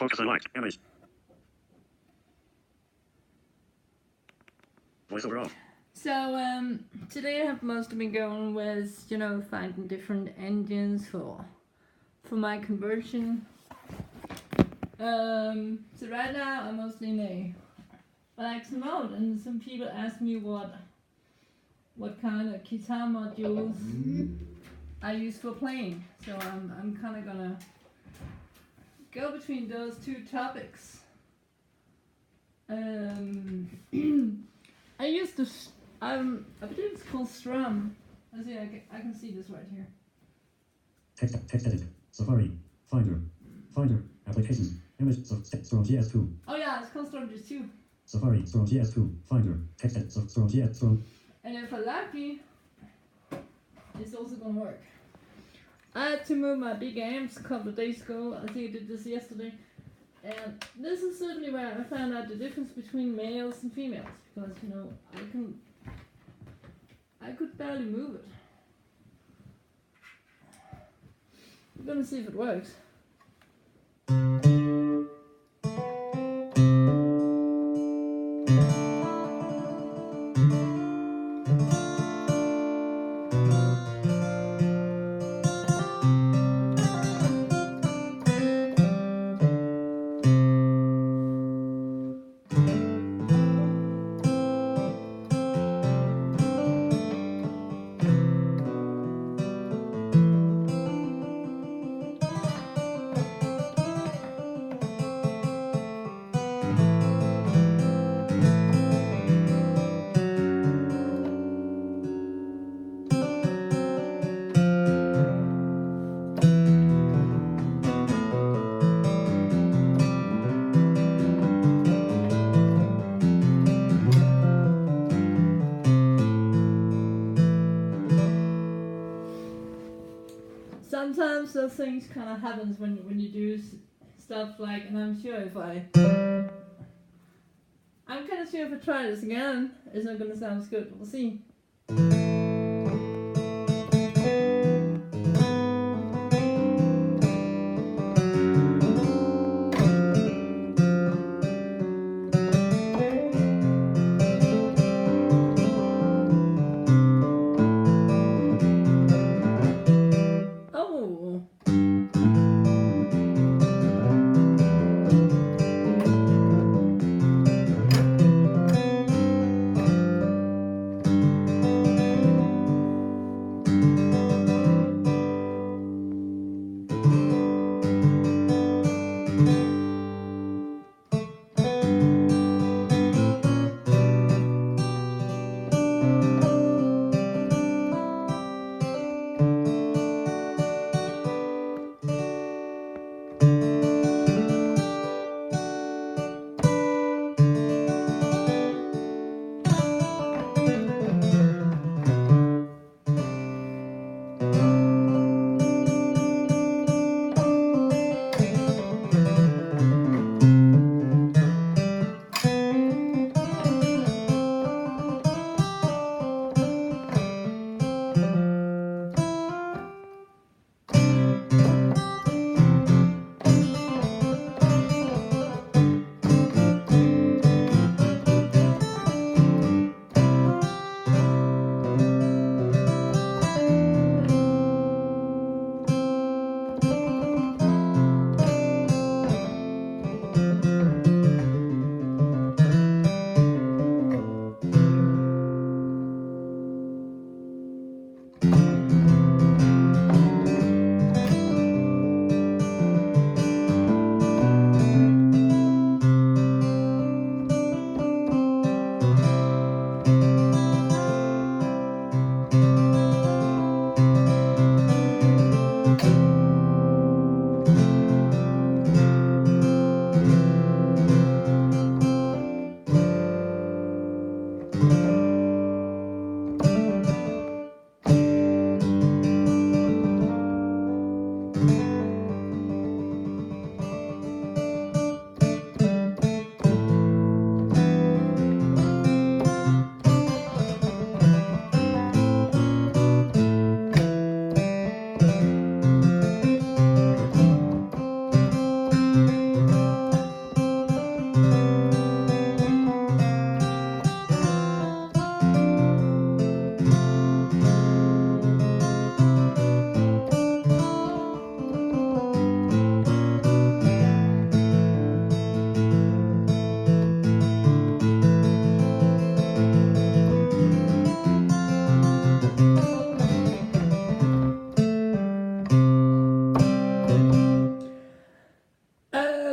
Focus on light. Image. Voiceover off. So today I have mostly been going with, you know, finding different engines for my conversion. So right now I'm mostly in a relaxed mode, and some people ask me what kind of guitar modules I use for playing. So I'm kind of gonna go between those two topics. I used to, I believe it's called Strum. I see, I can see this right here. Text edit. Safari. Finder. Applications. Image. Strum GS2. Oh yeah, it's called Strum GS2. Safari. Strum GS2. Finder. Text edit. Strum GS. Strum. And if I'm lucky, it's also gonna work. I had to move my big amps a couple of days ago. I think I did this yesterday. And this is certainly where I found out the difference between males and females, because, you know, I could barely move it. We're gonna see if it works. Sometimes those things kind of happens when you do stuff like, and I'm sure if I'm kind of sure if I try this again, it's not gonna sound as good. We'll see.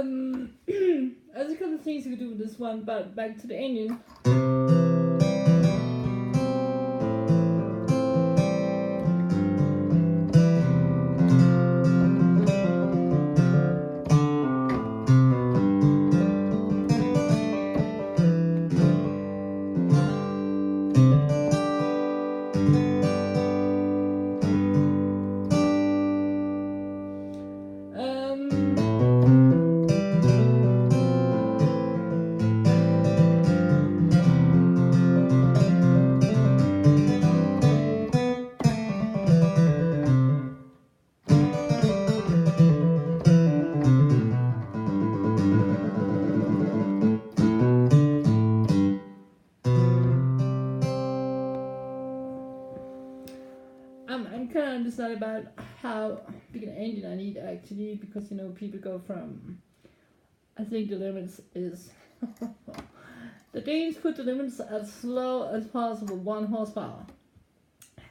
There's a couple of things you could do with this one, but back to the engine. I'm kind of undecided about how big an engine I need actually, because you know people go from, I think the limits is the Danes put the limits as slow as possible, 1 horsepower,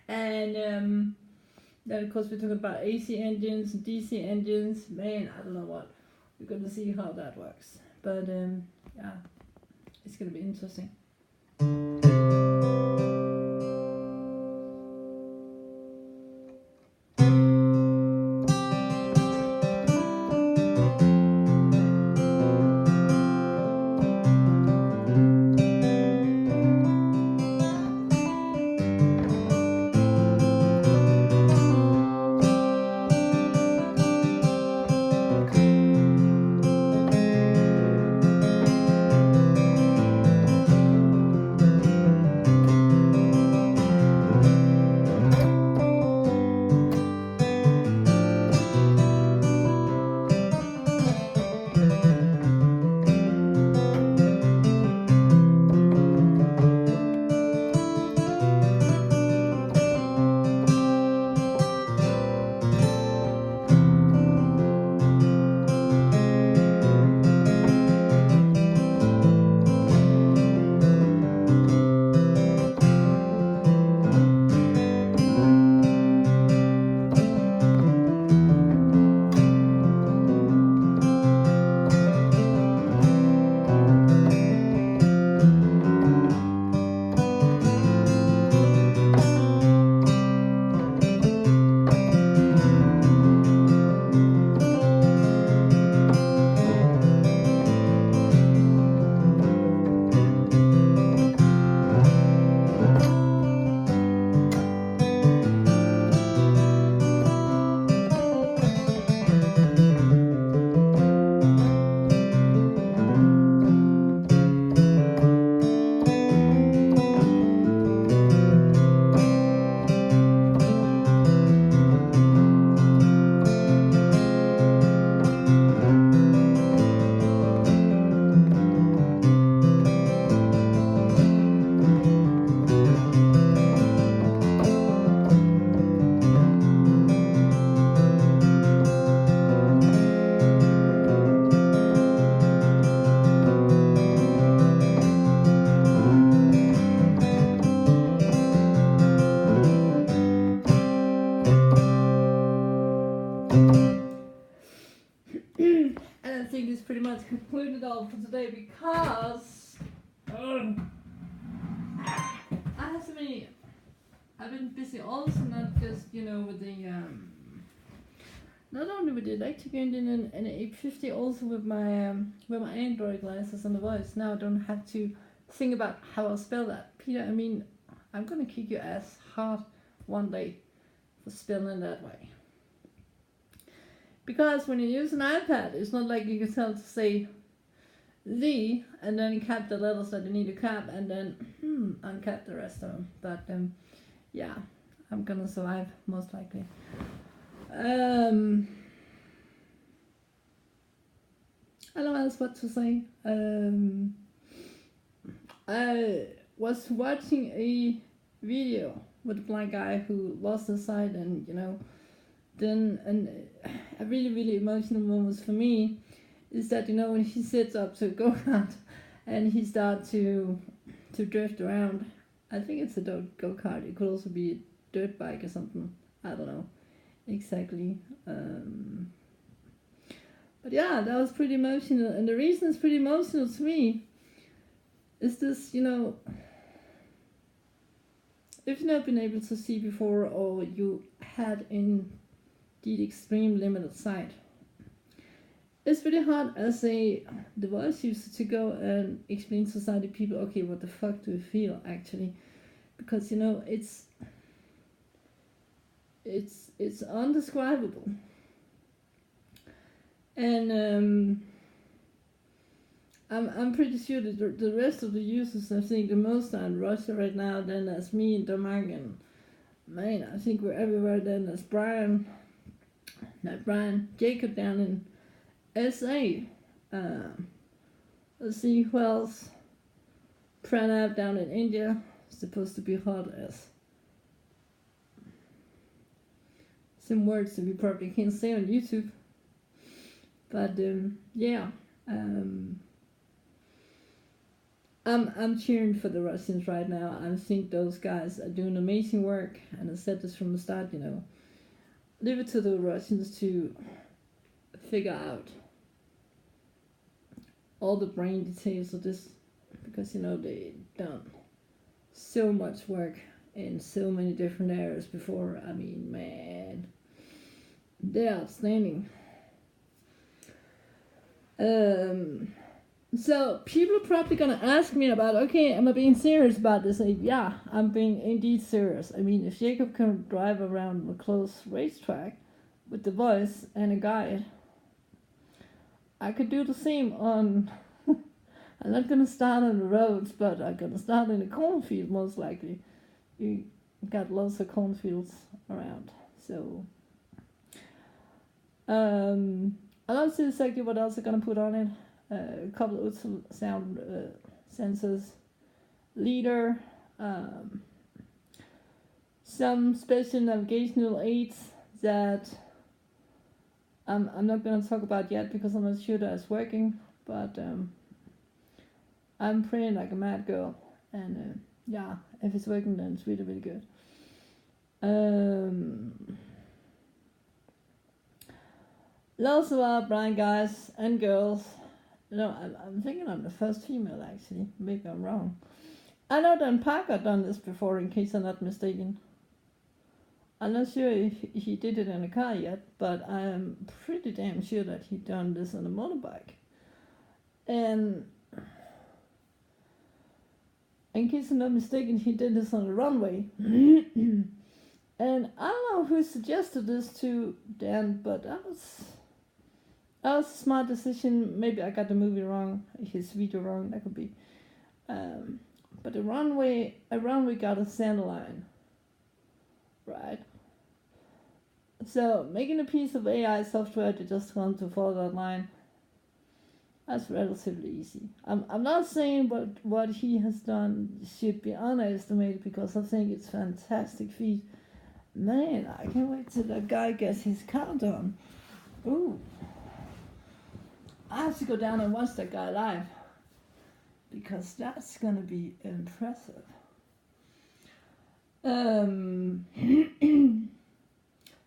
and then of course we're talking about AC engines and DC engines. Man, I don't know what we're gonna see how that works, but yeah, it's gonna be interesting. And I think it's pretty much concluded all for today, because I have so many. I've been busy also, not just with the not only with the electric engine and the 850, also with my Android glasses and the voice. Now I don't have to think about how I'll spell that. Peter, I mean, I'm gonna kick your ass hard one day for spelling that way. Because when you use an iPad, it's not like you can tell to say the and then cap the letters that you need to cap and then uncap the rest of them. But yeah, I'm gonna survive most likely. I don't know else what to say. I was watching a video with a blind guy who lost his sight, and then a really emotional moment for me is that when he sits up to a go-kart and he starts to drift around. I think it's a go-kart. It could also be a dirt bike or something. I don't know exactly. But But yeah, that was pretty emotional. And the reason it's pretty emotional to me is this, you know, if you've not been able to see before or you had indeed extreme limited sight, it's really hard as a device user to go and explain to sighted people, okay, what the fuck do you feel actually? Because, you know, it's undescribable. And I'm pretty sure that the rest of the users, I think the most are in Russia right now, then there's me in Denmark, and man, I think we're everywhere. Then there's Jacob down in SA. Let's see who else. Pranav down in India, supposed to be hot as some words that we probably can't say on YouTube. But yeah, I'm cheering for the Russians right now. I think those guys are doing amazing work, and I said this from the start. You know, leave it to the Russians to figure out all the brain details of this, because you know they done so much work in so many different areas before. I mean, man, they're outstanding. So people are probably gonna ask me about, okay, am I being serious about this? Yeah, I'm being indeed serious. I mean, if Jacob can drive around a closed racetrack with the voice and a guide, I could do the same on. I'm not gonna start on the roads, but I'm gonna start in a cornfield most likely. You got lots of cornfields around, so. I don't see exactly what else I'm gonna put on it. A couple of sound sensors, leader, some special navigational aids that I'm not gonna talk about yet because I'm not sure that it's working. But I'm praying like a mad girl, and yeah, if it's working, then it's really really good. Lots of blind guys and girls. You know, I'm thinking I'm the first female actually. Maybe I'm wrong. I know Dan Parker done this before, in case I'm not mistaken. I'm not sure if he did it in a car yet, but I'm pretty damn sure that he done this on a motorbike. And in case I'm not mistaken, he did this on a runway. And I don't know who suggested this to Dan, but that was a smart decision. Maybe I got the movie wrong, his video wrong, that could be. But a runway got a center line, right? So making a piece of AI software to just want to follow that line, that's relatively easy. I'm not saying what he has done should be underestimated, because I think it's fantastic feat. Man, I can't wait till that guy gets his count on. Ooh. I have to go down and watch that guy live, because that's gonna be impressive.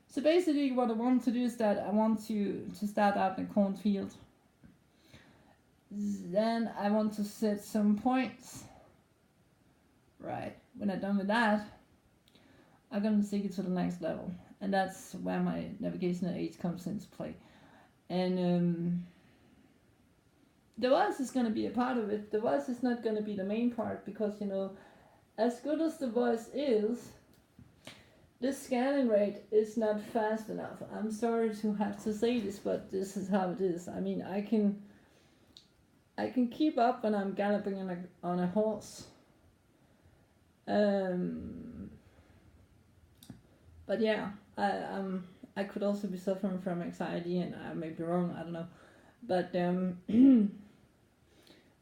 So basically what I want to do is that I want to start out in a cornfield. Then I want to set some points. Right, when I'm done with that, I'm gonna take it to the next level. And that's where my navigational aids comes into play. And the voice is going to be a part of it. The voice is not going to be the main part, because, you know, as good as the voice is, this scanning rate is not fast enough. I'm sorry to have to say this, but this is how it is. I mean, I can keep up when I'm galloping on a horse. But yeah, I could also be suffering from anxiety, and I may be wrong, I don't know. But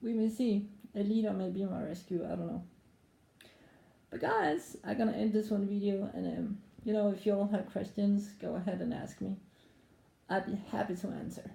we may see. A leader may be my rescue, I don't know. But guys, I'm gonna end this one video, and you know, if you all have questions, go ahead and ask me. I'd be happy to answer.